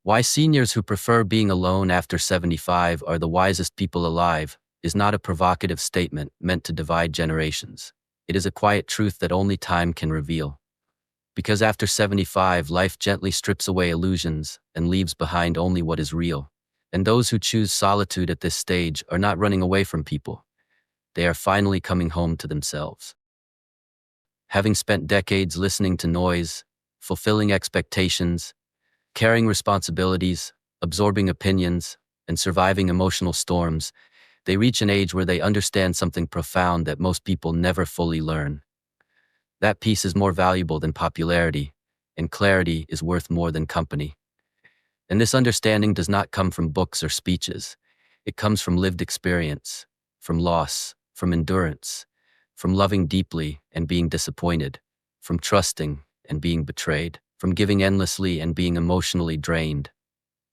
Why seniors who prefer being alone after 75 are the wisest people alive is not a provocative statement meant to divide generations. It is a quiet truth that only time can reveal. Because after 75, life gently strips away illusions and leaves behind only what is real. And those who choose solitude at this stage are not running away from people. They are finally coming home to themselves. Having spent decades listening to noise, fulfilling expectations, carrying responsibilities, absorbing opinions, and surviving emotional storms, they reach an age where they understand something profound that most people never fully learn. That peace is more valuable than popularity, and clarity is worth more than company. And this understanding does not come from books or speeches. It comes from lived experience, from loss, from endurance, from loving deeply and being disappointed, from trusting and being betrayed, from giving endlessly and being emotionally drained.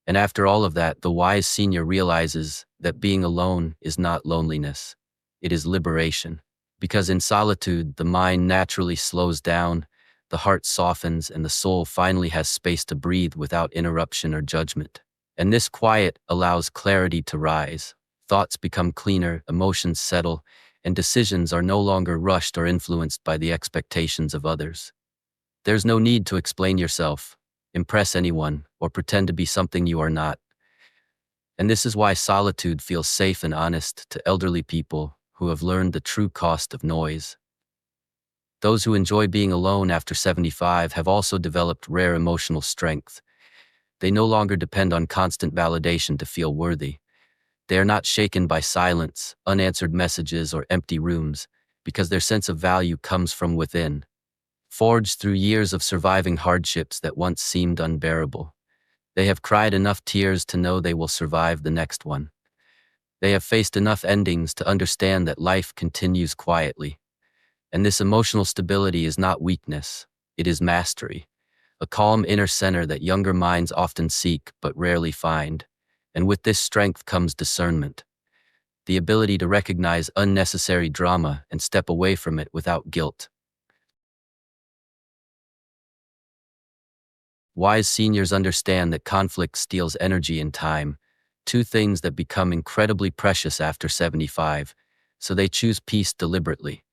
And after all of that, the wise senior realizes that being alone is not loneliness. It is liberation. Because in solitude, the mind naturally slows down, the heart softens, and the soul finally has space to breathe without interruption or judgment. And this quiet allows clarity to rise. Thoughts become cleaner, emotions settle, and decisions are no longer rushed or influenced by the expectations of others. There's no need to explain yourself, impress anyone, or pretend to be something you are not. And this is why solitude feels safe and honest to elderly people who have learned the true cost of noise. Those who enjoy being alone after 75 have also developed rare emotional strength. They no longer depend on constant validation to feel worthy. They are not shaken by silence, unanswered messages, or empty rooms, because their sense of value comes from within, forged through years of surviving hardships that once seemed unbearable. They have cried enough tears to know they will survive the next one. They have faced enough endings to understand that life continues quietly. And this emotional stability is not weakness, it is mastery, a calm inner center that younger minds often seek but rarely find. And with this strength comes discernment, the ability to recognize unnecessary drama and step away from it without guilt. Wise seniors understand that conflict steals energy and time, two things that become incredibly precious after 75, so they choose peace deliberately.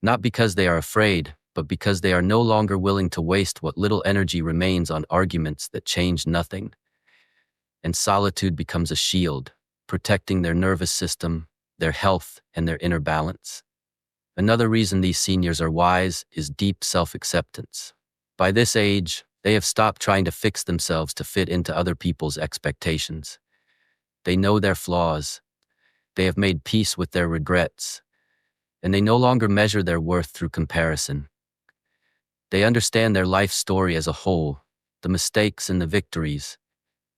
Not because they are afraid, but because they are no longer willing to waste what little energy remains on arguments that change nothing. And solitude becomes a shield, protecting their nervous system, their health, and their inner balance. Another reason these seniors are wise is deep self-acceptance. By this age, they have stopped trying to fix themselves to fit into other people's expectations. They know their flaws. They have made peace with their regrets. And they no longer measure their worth through comparison. They understand their life story as a whole, the mistakes and the victories,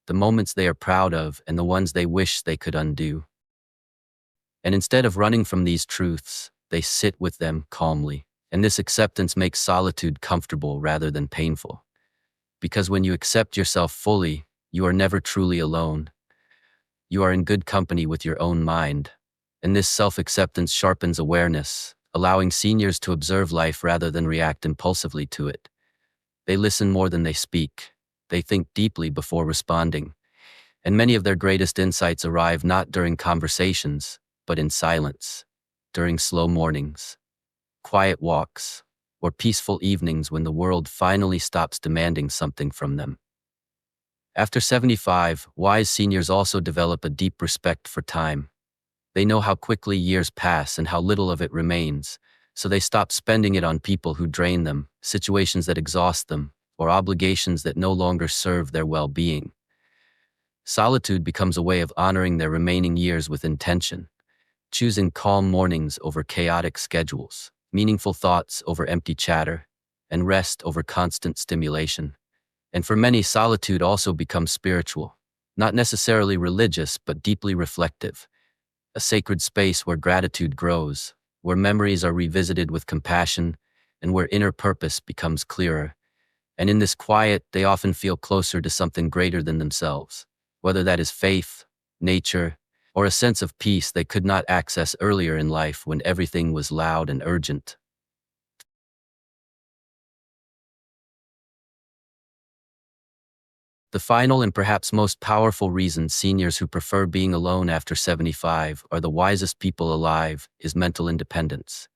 the moments they are proud of and the ones they wish they could undo. And instead of running from these truths, they sit with them calmly. And this acceptance makes solitude comfortable rather than painful. Because when you accept yourself fully, you are never truly alone. You are in good company with your own mind. And this self-acceptance sharpens awareness, allowing seniors to observe life rather than react impulsively to it. They listen more than they speak. They think deeply before responding. And many of their greatest insights arrive not during conversations, but in silence, during slow mornings, quiet walks, or peaceful evenings when the world finally stops demanding something from them. After 75, wise seniors also develop a deep respect for time. They know how quickly years pass and how little of it remains, so they stop spending it on people who drain them, situations that exhaust them, or obligations that no longer serve their well-being. Solitude becomes a way of honoring their remaining years with intention, choosing calm mornings over chaotic schedules, meaningful thoughts over empty chatter, and rest over constant stimulation. And for many, solitude also becomes spiritual, not necessarily religious, but deeply reflective. A sacred space where gratitude grows, where memories are revisited with compassion, and where inner purpose becomes clearer. And in this quiet, they often feel closer to something greater than themselves, whether that is faith, nature, or a sense of peace they could not access earlier in life when everything was loud and urgent. The final and perhaps most powerful reason seniors who prefer being alone after 75 are the wisest people alive is mental independence.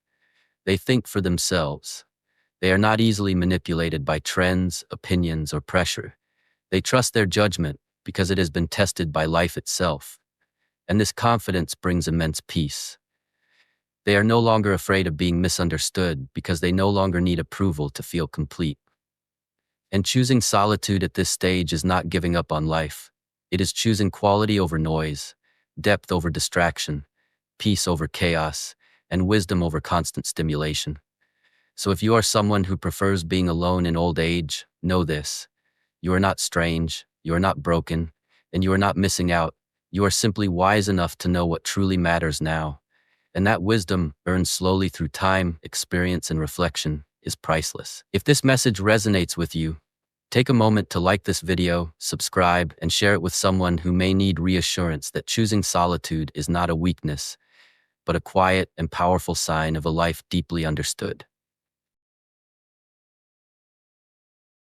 They think for themselves. They are not easily manipulated by trends, opinions, or pressure. They trust their judgment because it has been tested by life itself. And this confidence brings immense peace. They are no longer afraid of being misunderstood because they no longer need approval to feel complete. And choosing solitude at this stage is not giving up on life. It is choosing quality over noise, depth over distraction, peace over chaos, and wisdom over constant stimulation. So if you are someone who prefers being alone in old age, know this. You are not strange, you are not broken, and you are not missing out. You are simply wise enough to know what truly matters now. And that wisdom, earned slowly through time, experience, and reflection, is priceless. If this message resonates with you, take a moment to like this video, subscribe, and share it with someone who may need reassurance that choosing solitude is not a weakness, but a quiet and powerful sign of a life deeply understood.